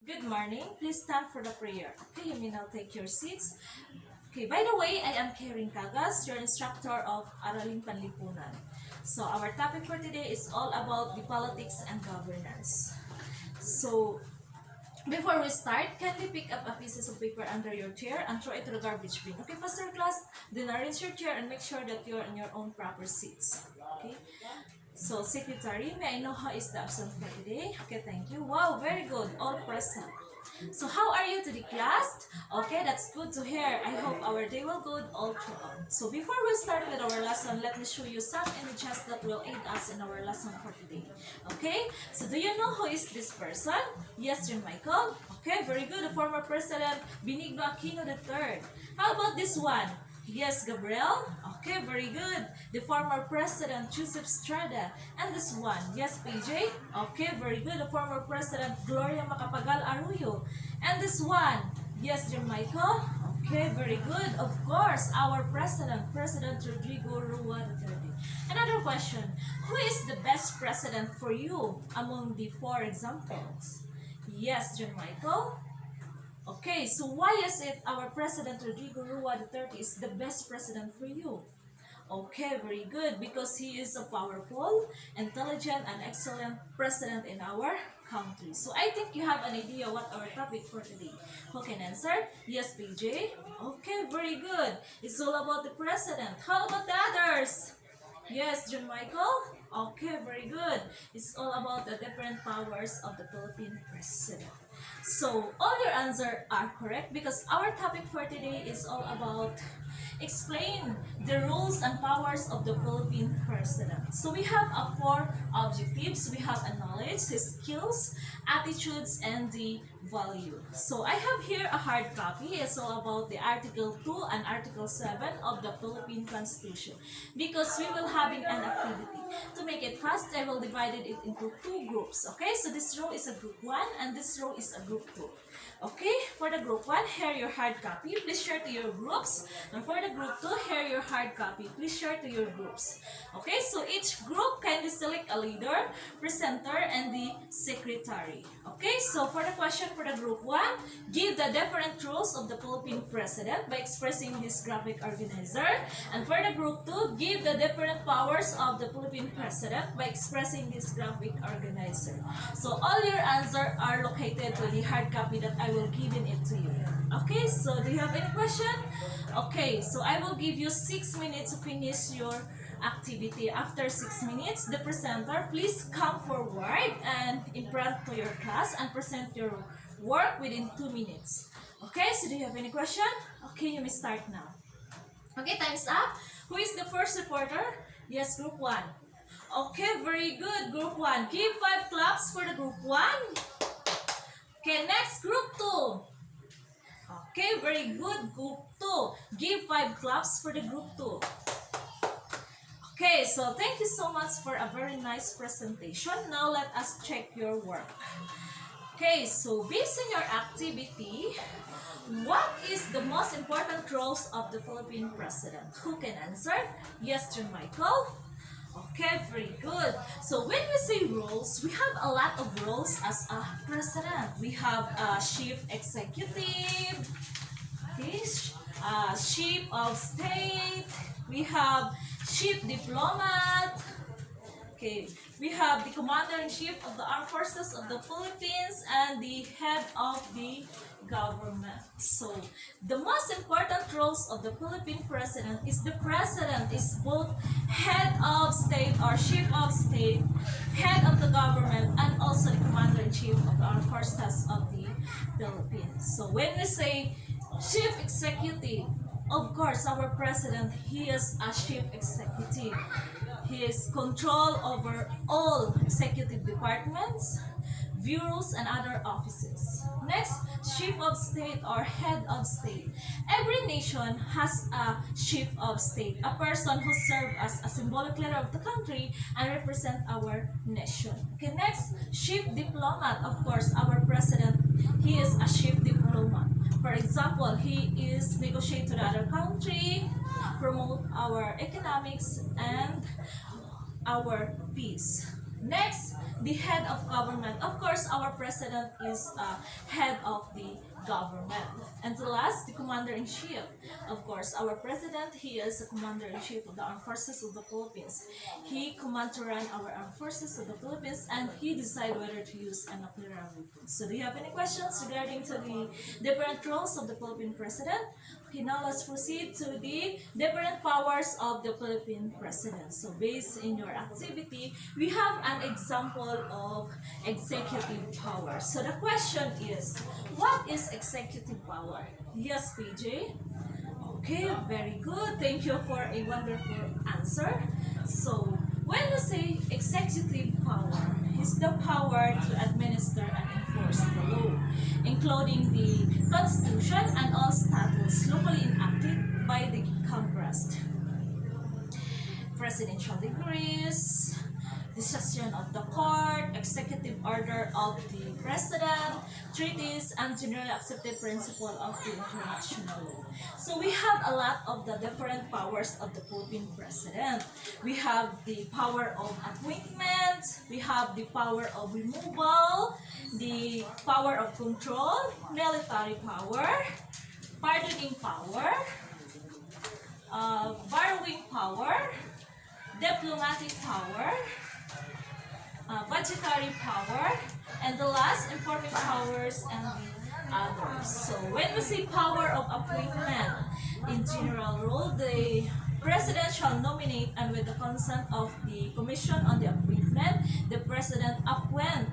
Good morning. Please stand for the prayer. Okay, you may now take your seats. Okay, by the way, I am Karen Cagas, your instructor of Araling Panlipunan. So, our topic for today is all about the politics and governance. So, before we start, kindly pick up a piece of paper under your chair and throw it to the garbage bin. Okay, faster class, then arrange your chair and make sure that you're in your own proper seats. Okay, so secretary, may I know how is the absent for today? Okay, thank you. Wow, very good, all present. So how are you today, class? Okay, that's good to hear. I hope our day will go all throughout. So before we start with our lesson, let me show you some images that will aid us in our lesson for today. Okay, so do you know who is this person? Yes, John Michael. Okay, very good. The former president Benigno Aquino III. How about this one? Yes, Gabriel. Okay, very good. The former president Joseph Estrada. And this one, yes, PJ. Okay, very good. The former president Gloria Macapagal Arroyo. And this one, yes, Michael. Okay, very good. Of course, our president, President Rodrigo Rua Duterte. Another question: who is the best president for you among the four examples? Yes, Michael. Okay, so why is it our President Rodrigo Rua Duterte is the best president for you? Okay, very good, because he is a powerful, intelligent, and excellent president in our country. So I think you have an idea what our topic for today. Who can answer? Yes, PJ. Okay, very good. It's all about the president. How about the others? Yes, John Michael. Okay, very good. It's all about the different powers of the Philippine president. So all your answers are correct because our topic for today is all about explain the rules and powers of the Philippine president. So we have four objectives. We have a knowledge, his skills, attitudes, and the value. So I have here a hard copy. It's all about the Article 2 and Article 7 of the Philippine Constitution because we will having an activity. To make it fast, I will divide it into two groups. Okay, so this row is a group 1 and this row is a group 2. Okay, for the group 1, here your hard copy. Please share to your groups. And for the group 2, here your hard copy. Please share to your groups. Okay, so each group can select a leader, presenter, and the secretary. Okay, so for the question for the group 1, give the different rules of the Philippine president by expressing this graphic organizer. And for the group 2, give the different powers of the Philippine president by expressing this graphic organizer. So all your answers are located to the hard copy that I will give it to you. Okay, so do you have any question? Okay, so I will give you 6 minutes to finish your activity. After 6 minutes, the presenter, please come forward and in front to your class and present your work within 2 minutes. Okay, so do you have any question? Okay, you may start now. Okay, time's up. Who is the first reporter? Yes, group 1. Okay, very good, group 1. Give 5 claps for the group 1. Okay, next, group 2. Okay, very good, group 2. Give 5 claps for the group 2. Okay, so thank you so much for a very nice presentation. Now let us check your work. Okay, so based on your activity, what is the most important roles of the Philippine president? Who can answer? Yes, John Michael. Okay, very good. So when we say roles, we have a lot of roles as a president. We have a chief executive, okay, chief of state, we have chief diplomat, okay, we have the commander-in-chief of the armed forces of the Philippines and the head of the government. So the most important roles of the Philippine president is both head of state or chief of state, head of the government, and also the commander-in-chief of the armed forces of the Philippines. So when we say chief executive, of course, our president, he is a chief executive. He is control over all executive departments, bureaus, and other offices. Next, chief of state or head of state. Every nation has a chief of state, a person who serves as a symbolic leader of the country and represent our nation. Okay, next, chief diplomat. Of course, our president, he is a chief diplomat. For example, he is negotiate to the other country, promote our economics and our peace. Next, the head of government. Of course, our president is head of the government. And the last, the commander-in-chief. Of course, our president, he is the commander-in-chief of the armed forces of the Philippines. He command to run our armed forces of the Philippines, and he decide whether to use a nuclear weapon. So do you have any questions regarding to the different roles of the Philippine president? Okay, now let's proceed to the different powers of the Philippine president. So based in your activity, we have an example of executive power. So the question is, what is executive power? Yes, PJ? Okay, very good. Thank you for a wonderful answer. So when we say executive power, is the power to administer and enforce the law, including the Constitution and all statutes locally enacted by the Congress, presidential decrees, decision of the court, executive order of the president, treaties, and generally accepted principle of the international law. So we have a lot of the different powers of the Philippine president. We have the power of appointment, we have the power of removal, the power of control, military power, pardoning power, borrowing power, diplomatic power, budgetary power, and the last, informing powers and the others. So when we say power of appointment, in general rule, the president shall nominate, and with the consent of the commission on the appointment, the president appoint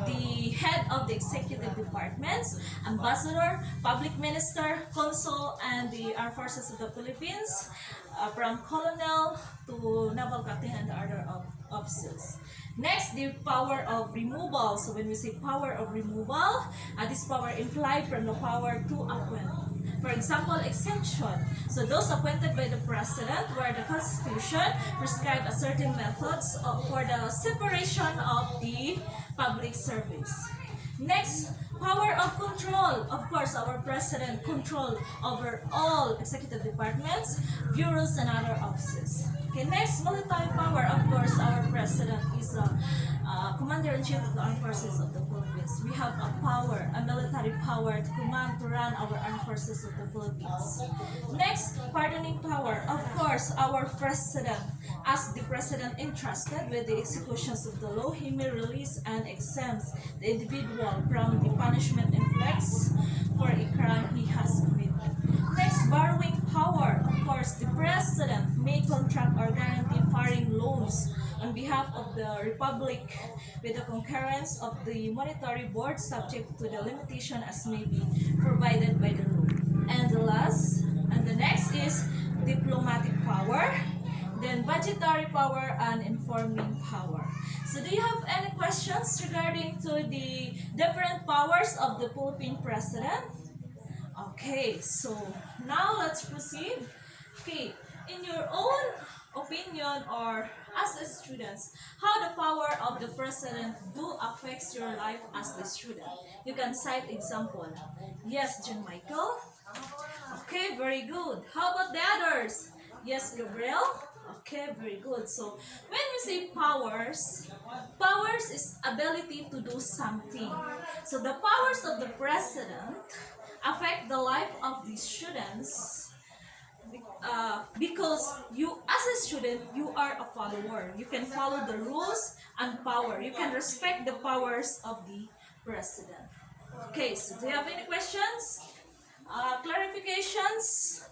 the head of the executive departments, ambassador, public minister, consul, and the armed forces of the Philippines, from colonel to naval captain and the other of officers. Next, the power of removal. So when we say power of removal, this power implied from the power to appoint. For example, exemption. So those appointed by the president, where the Constitution prescribed a certain methods for the separation of the public service. Next, power of control. Of course, our president control over all executive departments, bureaus, and other offices. Okay, next, military power. Of course, our president is a commander-in-chief of the armed forces of the Philippines. We have a power, a military power to command, to run our armed forces of the Philippines. Next, pardoning power. Of course, our president, as the president entrusted with the executions of the law, he may release and exempt the individual from the punishment inflicted for a crime he has committed. Next, borrowing power. Of course, the president may contract or guarantee foreign loans on behalf of the Republic with the concurrence of the Monetary Board, subject to the limitation as may be provided by the law. And the next is diplomatic power, then budgetary power, and informing power. So do you have any questions regarding to the different powers of the Philippine president? Okay, so now let's proceed. Okay, in your own opinion or as a student, how the power of the president do affects your life as a student? You can cite example. Yes, John Michael. Okay, very good. How about the others? Yes, Gabriel. Okay, very good. So when we say powers, powers is ability to do something. So the powers of the president affect the life of the students because you as a student, you are a follower. You can follow the rules and power. You can respect the powers of the president. Okay, so do you have any questions? Clarifications?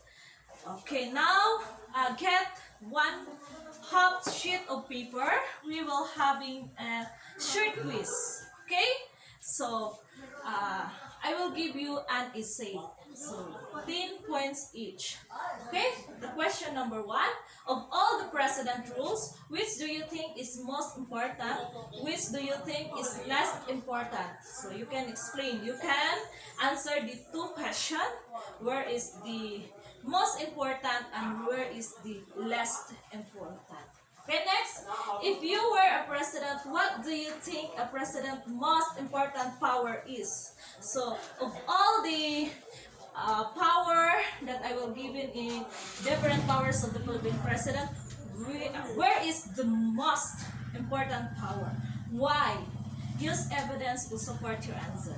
Okay, now get one half sheet of paper. We will having a short quiz. Okay, so I will give you an essay. So 10 points each. Okay, the question number 1. Of all the president rules, which do you think is most important? Which do you think is less important? So you can explain. You can answer the two questions. Where is the most important and where is the less important? Okay, next. If you were a president, what do you think a president's most important power is? So of all the power that I will give in different powers of the Philippine president, where is the most important power? Why? Use evidence to support your answer.